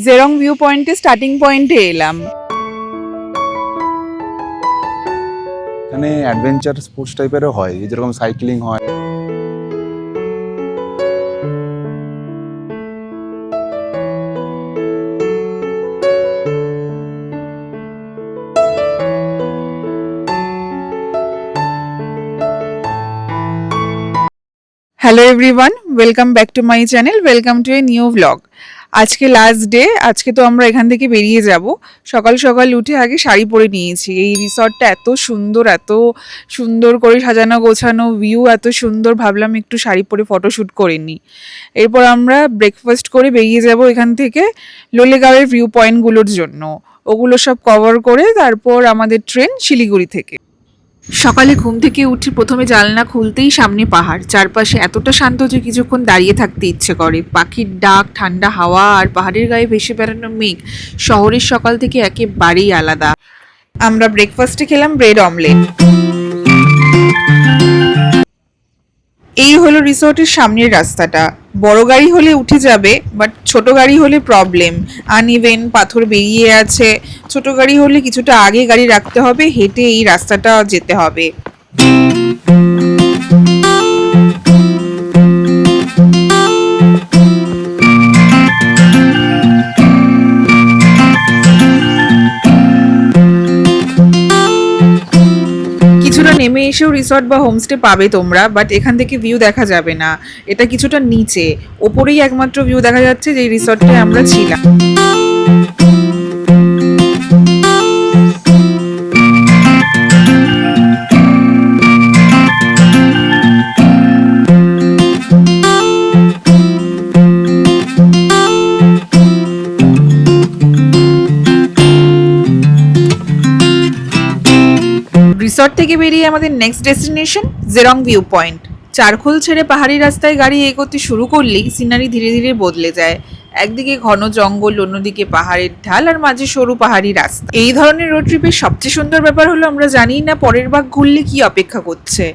জেরং view পয়েন্টে starting পয়েন্টে এলাম। এখানে অ্যাডভেঞ্চার স্পোর্টস টাইপেরও হয়, যেরকম সাইক্লিং হয়। Hello everyone, welcome back to my channel, welcome to a new blog. আজকে লাস্ট ডে, আজকে তো আমরা এখান থেকে বেরিয়ে যাব। সকাল সকাল উঠে আগে শাড়ি পরে নিয়েছি। এই রিসর্টটা এত সুন্দর, এত সুন্দর করে সাজানো গোছানো, ভিউ এত সুন্দর, ভাবলাম একটু শাড়ি পরে ফটোশ্যুট করে নিই। এরপর আমরা ব্রেকফাস্ট করে বেরিয়ে যাব এখান থেকে লোলেগাঁওয়ের ভিউ পয়েন্টগুলোর জন্য। ওগুলো সব কভার করে তারপর আমাদের ট্রেন শিলিগুড়ি থেকে। সকালে ঘুম থেকে উঠে প্রথমে জানলা খুলতেই সামনে পাহাড়, চারপাশে এতটা শান্ত যে কিছুক্ষণ দাঁড়িয়ে থাকতে ইচ্ছে করে। পাখির ডাক, ঠান্ডা হাওয়া আর পাহাড়ের গায়ে ভেসে বেড়ানো মেঘ শহরের সকাল থেকে একেবারেই আলাদা। আমরা ব্রেকফাস্টে খেলাম ব্রেড অমলেট। এই হলো রিসোর্টের সামনের রাস্তাটা। বড় গাড়ি হলে উঠে যাবে, বাট ছোট গাড়ি হলে প্রবলেম। আনইভেন, পাথর বেরিয়ে আছে। ছোট গাড়ি হলে কিছুটা আগে গাড়ি রাখতে হবে, হেঁটে এই রাস্তাটা যেতে হবে। কিছুটা নেমে এসেও রিসর্ট বা হোমস্টে পাবে তোমরা, বাট এখান থেকে ভিউ দেখা যাবে না। এটা কিছুটা নিচে, ওপরেই একমাত্র ভিউ দেখা যাচ্ছে যে রিসর্টে আমরা ছিলাম। রিসর্ট থেকে বেরিয়ে আমাদের next destination জেরং view point. Charkhol ছেড়ে পাহাড়ি রাস্তায় গাড়ি এগোতে শুরু করলেই সিনারি ধীরে ধীরে বদলে যায়। একদিকে ঘন জঙ্গল, অন্যদিকে পাহাড়ের ঢাল, আর মাঝে সরু পাহাড়ি রাস্তা। এই ধরনের রোড ট্রিপের সবচেয়ে সুন্দর ব্যাপার হলো আমরা জানি না পরের ভাগ ঘুরলে কি অপেক্ষা করছে।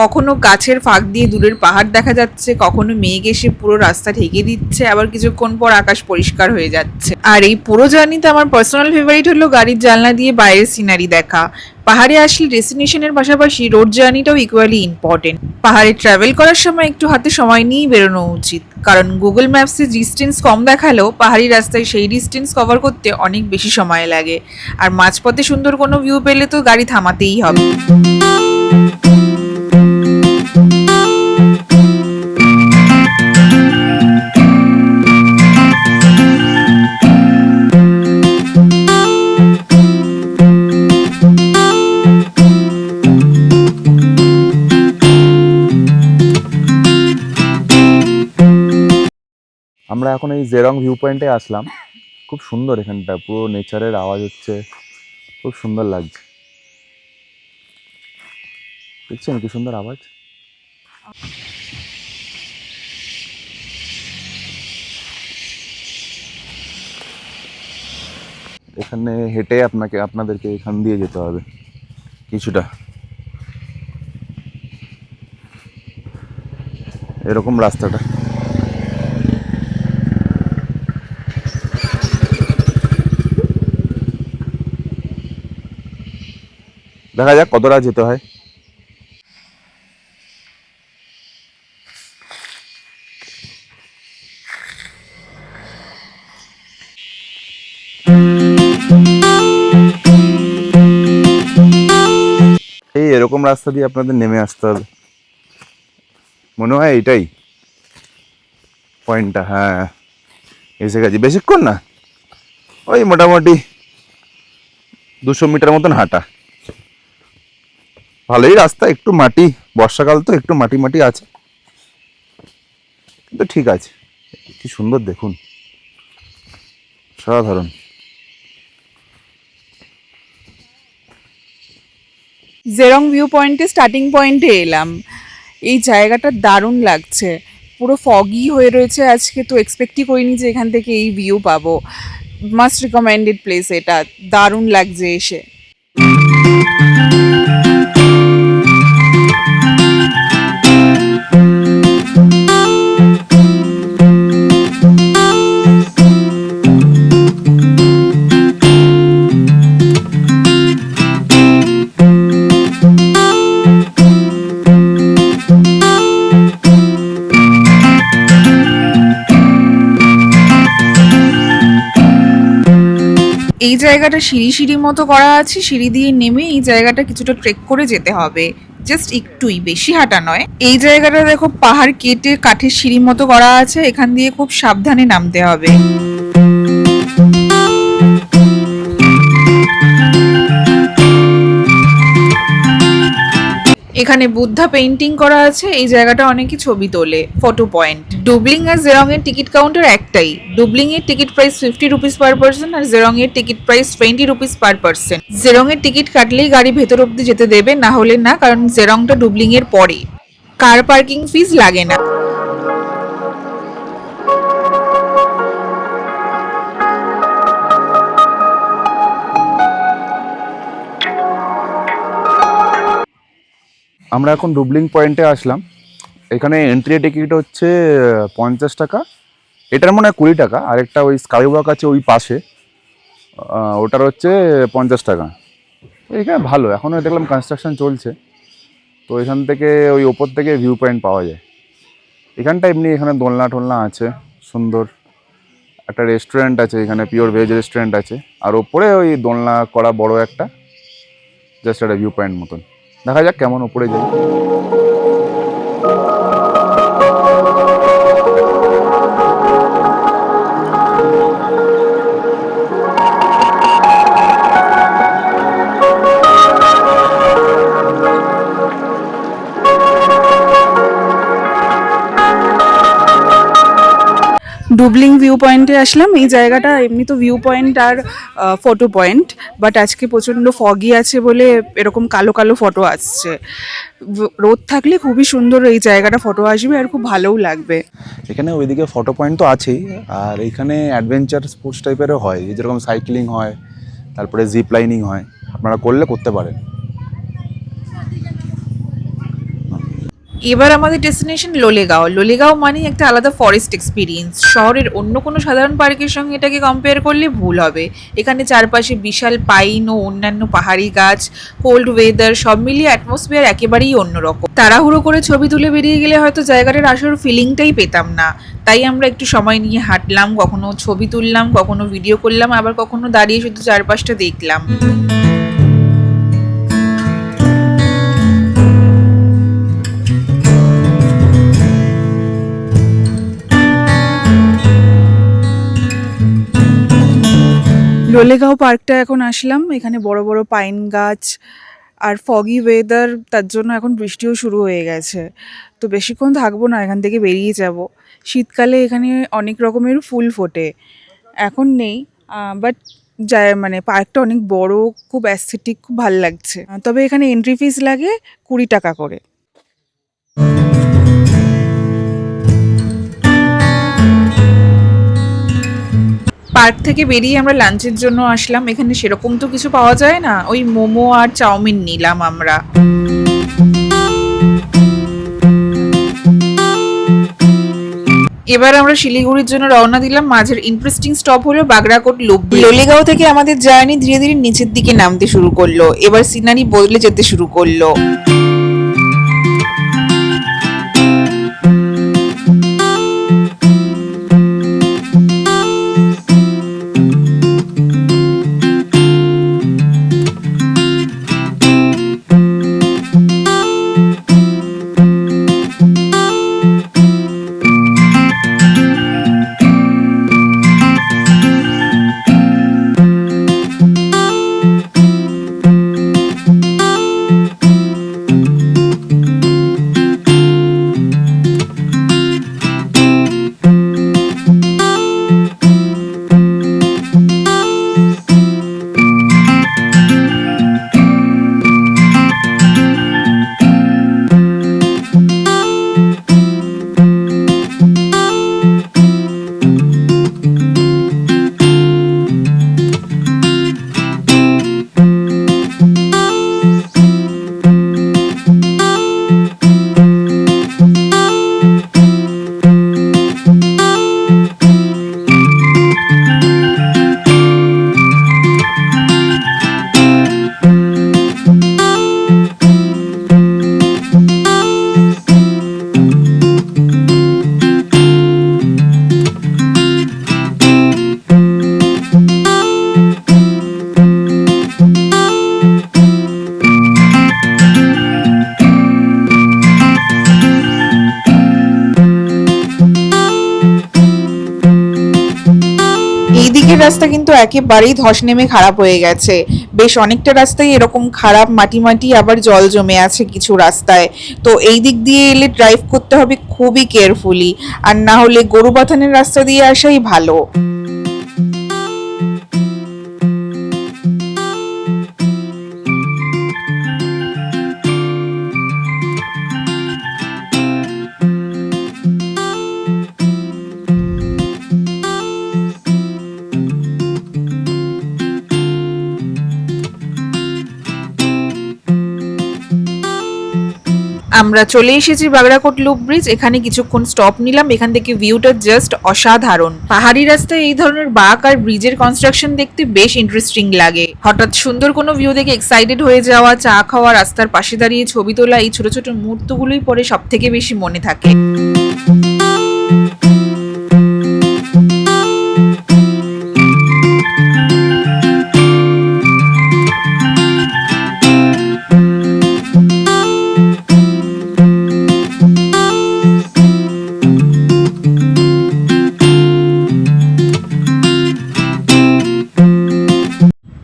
কখনো গাছের ফাঁক দিয়ে দূরের পাহাড় দেখা যাচ্ছে, কখনো মেঘ এসে পুরো রাস্তা ঢেকে দিচ্ছে, আবার কিছুক্ষণ পর আকাশ পরিষ্কার হয়ে যাচ্ছে। আর এই পুরো জার্নিতে আমার পার্সোনাল ফেভারিট হলো গাড়ির জানলা দিয়ে বাইরের সিনারি দেখা। পাহাড়ে আসলে ডেস্টিনেশনের পাশাপাশি রোড জার্নিটাও ইকুয়ালি ইম্পর্টেন্ট। পাহাড়ে ট্রাভেল করার সময় একটু হাতে সময় নিয়েই বেরোনো উচিত, কারণ গুগল ম্যাপসে ডিস্টেন্স কম দেখালেও পাহাড়ি রাস্তায় সেই ডিস্টেন্স কভার করতে অনেক বেশি সময় লাগে। আর মাঝপথে সুন্দর কোনো ভিউ পেলে তো গাড়ি থামাতেই হবে। আমরা এখন এই জেরং ভিউ পয়েন্টে আসলাম। খুব সুন্দর এখানটা, পুরো নেচারের আওয়াজ হচ্ছে, খুব সুন্দর লাগছে। দেখছেন কি সুন্দর আওয়াজ। এখানে হেঁটে আপনাদেরকে এখান দিয়ে যেতে হবে কিছুটা। এরকম রাস্তাটা। দেখা যাক কতটা যেতে হয়। এই এরকম রাস্তা দিয়ে আপনাদের নেমে আসতে হবে, মনে হয় এইটাই পয়েন্টটা। হ্যাঁ, এসে গেছি। বেশিক্ষণ না, ওই মোটামুটি 200 মিটার মতন হাঁটা। ভালোই রাস্তা, একটু মাটি, বর্ষাকাল তো একটু মাটি মাটি আছে, কিন্তু ঠিক আছে। কি সুন্দর দেখুন, সাধারণ। জেরং ভিউ পয়েন্টে স্টার্টিং পয়েন্টে এলাম। এই জায়গাটা দারুণ লাগছে, পুরো ফগি হয়ে রয়েছে আজকে, তো এক্সপেক্টই করিনি যে এখান থেকে এই ভিউ পাবো। মাস্ট রিকমেন্ডেড প্লেস এটা, দারুণ লাগছে এসে। এই জায়গাটা সিঁড়ি সিঁড়ি মতো করা আছে, সিঁড়ি দিয়ে নেমে এই জায়গাটা কিছুটা ট্রেক করে যেতে হবে, জাস্ট একটুই, বেশি হাঁটা নয়। এই জায়গাটা দেখো পাহাড় কেটে কাঠের সিঁড়ি মতো করা আছে, এখান দিয়ে খুব সাবধানে নামতে হবে। এখানে বুদ্ধা পেইন্টিং করা আছে, এই জায়গাটা অনেকে ছবি তোলে, ফটো পয়েন্ট। ডুবলিং আর জেরং এর টিকিট কাউন্টার একটাই। ডুবলিং এর ticket price 50 rupees per person আর জেরং এর ticket price 20 rupees per person. Jerong এর টিকিট কাটলেই গাড়ি ভেতর অব্দি যেতে দেবে, না হলে না, কারণ জেরংটা ডুবলিং এর পরে। কার পার্কিং ফিস লাগে না। আমরা এখন ডুবলিং পয়েন্টে আসলাম। এখানে এন্ট্রি টিকিট হচ্ছে 50 টাকা, এটার মনে হয় 20 টাকা। আরেকটা ওই স্কাই ওয়াক আছে ওই পাশে, ওটার হচ্ছে 50 টাকা। এখানে ভালো, এখনও দেখলাম কনস্ট্রাকশন চলছে, তো এখান থেকে ওই ওপর থেকে ভিউ পয়েন্ট পাওয়া যায়। এখানটা এমনি এখানে দোলনা টোলনা আছে সুন্দর, একটা রেস্টুরেন্ট আছে এখানে, পিওর ভেজ রেস্টুরেন্ট আছে। আর ওপরে ওই দোলনা করা বড় একটা জাস্ট একটা ভিউ পয়েন্ট মতন। দেখা যাক কেমন ওপরে যাই। ডুবলিং ভিউ পয়েন্টে আসলাম। এই জায়গাটা এমনি তো ভিউ পয়েন্ট আর ফটো পয়েন্ট, বাট আজকে প্রচণ্ড ফগি আছে বলে এরকম কালো কালো ফটো আসছে। রোদ থাকলে খুবই সুন্দর এই জায়গাটা ফটো আসবে আর খুব ভালোও লাগবে। এখানে ওইদিকে ফটো পয়েন্ট তো আছেই, আর এখানে অ্যাডভেঞ্চার স্পোর্টস টাইপেরও হয়, যেরকম সাইক্লিং হয়, তারপরে জিপ লাইনিং হয়, আপনারা করতে পারেন। এবার আমাদের ডেস্টিনেশন লোলেগাঁও। লোলেগাঁও মানেই একটা আলাদা ফরেস্ট এক্সপিরিয়েন্স। শহরের অন্য কোনো সাধারণ পার্কের সঙ্গে এটাকে কম্পেয়ার করলে ভুল হবে। এখানে চারপাশে বিশাল পাইন ও অন্যান্য পাহাড়ি গাছ, কোল্ড ওয়েদার, সব মিলিয়ে অ্যাটমসফিয়ার একেবারেই অন্যরকম। তাড়াহুড়ো করে ছবি তুলে বেরিয়ে গেলে হয়তো জায়গাটার আসল ফিলিংটাই পেতাম না। তাই আমরা একটু সময় নিয়ে হাঁটলাম, কখনো ছবি তুললাম, কখনো ভিডিও করলাম, আবার কখনো দাঁড়িয়ে শুধু চারপাশটা দেখলাম। লোলেগাঁও পার্কটা এখন আসলাম। এখানে বড় বড় পাইন গাছ আর ফগি ওয়েদার, তার জন্য এখন বৃষ্টিও শুরু হয়ে গেছে। তো বেশিক্ষণ থাকবো না, এখান থেকে বেরিয়ে যাব। শীতকালে এখানে অনেক রকমের ফুল ফোটে, এখন নেই, বাট মানে পার্কটা অনেক বড়, খুব অ্যাস্থেটিক, খুব ভালো লাগছে। তবে এখানে এন্ট্রি ফিস লাগে 20 টাকা করে। পার্ক থেকে বেরিয়ে আমরা লাঞ্চের জন্য আসলাম। এখানে সেরকম তো কিছু পাওয়া যায় না, ওই মোমো আর চাউমিন নিলাম আমরা। এবার আমরা শিলিগুড়ির জন্য রওনা দিলাম। মাঝের ইন্টারেস্টিং স্টপ হলো বাগরাকোট লুপ। লোলেগাঁও থেকে আমাদের জার্নি ধীরে ধীরে নিচের দিকে নামতে শুরু করলো। এবার সিনারি বদলে যেতে শুরু করলো। দিকের রাস্তা কিন্তু একেবারেই ধস নেমে খারাপ হয়ে গেছে। বেশ অনেকটা রাস্তায় এরকম খারাপ মাটি মাটি আবার জল জমে আছে কিছু রাস্তায়। তো এই দিক দিয়ে এলে ড্রাইভ করতে হবে খুবই কেয়ারফুলি, আর না হলে গরু বাথানের রাস্তা দিয়ে আসাই ভালো। আমরা চলে এসেছি বাগড়াকোট লুপ ব্রিজ। এখানে কিছুক্ষণ স্টপ নিলাম, এখান থেকে ভিউটা জাস্ট অসাধারণ। পাহাড়ি রাস্তায় এই ধরনের বাঁক আর ব্রিজের কনস্ট্রাকশন দেখতে বেশ ইন্টারেস্টিং লাগে। হঠাৎ সুন্দর কোনো ভিউ দেখে এক্সাইটেড হয়ে যাওয়া, চা খাওয়া, রাস্তার পাশে দাঁড়িয়ে ছবি তোলা, এই ছোট ছোট মুহূর্তগুলোই পরে সব থেকে বেশি মনে থাকে।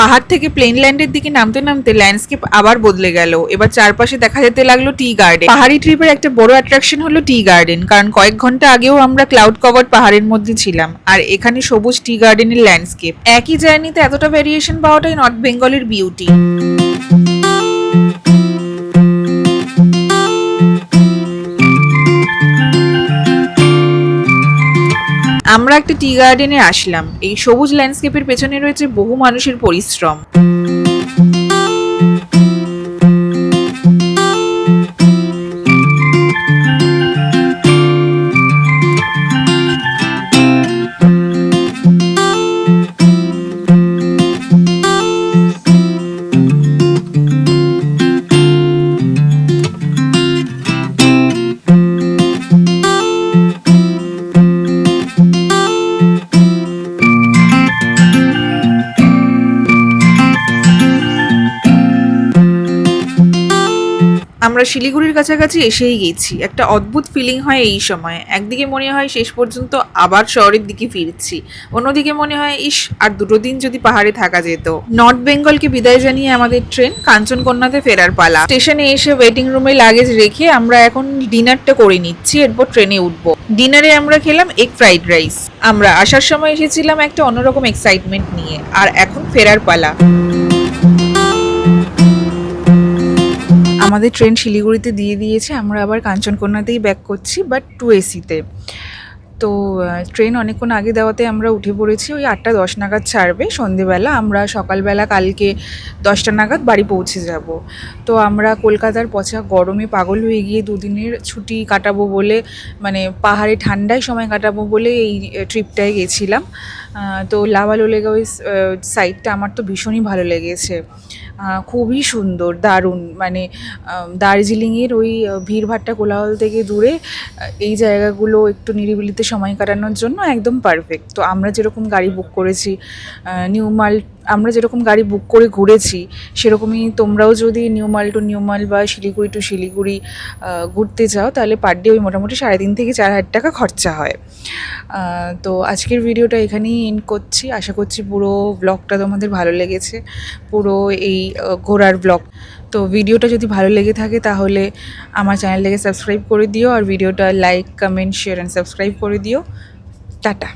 পাহাড় থেকে প্লেন ল্যান্ডের দিকে নামতে নামতে ল্যান্ডস্কেপ আবার বদলে গেল। এবার চারপাশে দেখা যেতে লাগলো টি গার্ডেন। পাহাড়ি ট্রিপের একটা বড় অ্যাট্রাকশন হলো টি গার্ডেন, কারণ কয়েক ঘন্টা আগেও আমরা ক্লাউড কভার পাহাড়ের মধ্যে ছিলাম, আর এখানে সবুজ টি গার্ডেনের ল্যান্ডস্কেপ। একই জার্নিতে এতটা ভেরিয়েশন পাওয়াটাই নর্থ বেঙ্গলের বিউটি। আমরা একটা টি গার্ডেনে আসলাম। এই সবুজ ল্যান্ডস্কেপের পেছনে রয়েছে বহু মানুষের পরিশ্রম। আমরা শিলিগুড়ির কাছাকাছি এসেই গেছি। একটা অদ্ভুত ফিলিং হয় এই সময়। একদিকে মনে হয় শেষ পর্যন্ত আবার শহরের দিকে ফিরছি, অন্যদিকে মনে হয় ইস আর 2 দিন যদি পাহাড়ে থাকা যেত। নর্থ বেঙ্গলকে বিদায় জানিয়ে আমাদের ট্রেন কাঞ্চনকন্যাতে ফেরার পালা। স্টেশনে এসে ওয়েটিং রুমে লাগেজ রেখে আমরা এখন ডিনারটা করে নিচ্ছি, এরপর ট্রেনে উঠবো। ডিনারে আমরা খেলাম এগ ফ্রাইড রাইস। আমরা আসার সময় এসেছিলাম একটা অন্যরকম এক্সাইটমেন্ট নিয়ে, আর এখন ফেরার পালা। আমাদের ট্রেন শিলিগুড়িতে দিয়ে দিয়েছে, আমরা আবার কাঞ্চনকন্যাতেই ব্যাক করছি, বাট 2 AC-তে। তো ট্রেন অনেকক্ষণ আগে দেওয়াতে আমরা উঠে পড়েছি। ওই 8:10 নাগাদ ছাড়বে সন্ধেবেলা। আমরা সকালবেলা কালকে 10টা নাগাদ বাড়ি পৌঁছে যাব। তো আমরা কলকাতার পচা গরমে পাগল হয়ে গিয়ে 2 দিনের ছুটি কাটাবো বলে, মানে পাহাড়ে ঠান্ডায় সময় কাটাবো বলে এই ট্রিপটায় গেছিলাম। তো লাভা লোলেগাঁও সাইডটা আমার তো ভীষণই ভালো লেগেছে, খুবই সুন্দর, দারুণ। মানে দার্জিলিংয়ের ওই ভিড়ভাট্টা কোলাহল থেকে দূরে এই জায়গাগুলো একটু নিরিবিলিতে সময় কাটানোর জন্য একদম পারফেক্ট। তো আমরা যেরকম গাড়ি বুক করেছি আমরা যেরকম গাড়ি বুক করে ঘুরেছি, সেরকমই তোমরাও যদি নিউমাল টু নিউমাল বা শিলিগুড়ি টু শিলিগুড়ি ঘুরতে যাও, তাহলে পার ডে ওই মোটামুটি 3,500 থেকে 4,000 টাকা খরচা হয়। তো আজকের ভিডিওটা এখানেই এন্ড করছি। আশা করছি পুরো ব্লগটা তোমাদের ভালো লেগেছে, পুরো এই ঘোরার ব্লগ। তো ভিডিওটা যদি ভালো লেগে থাকে তাহলে আমার চ্যানেলটাকে সাবস্ক্রাইব করে দিও, আর ভিডিওটা like, comment, share and subscribe করে দিও। টাটা।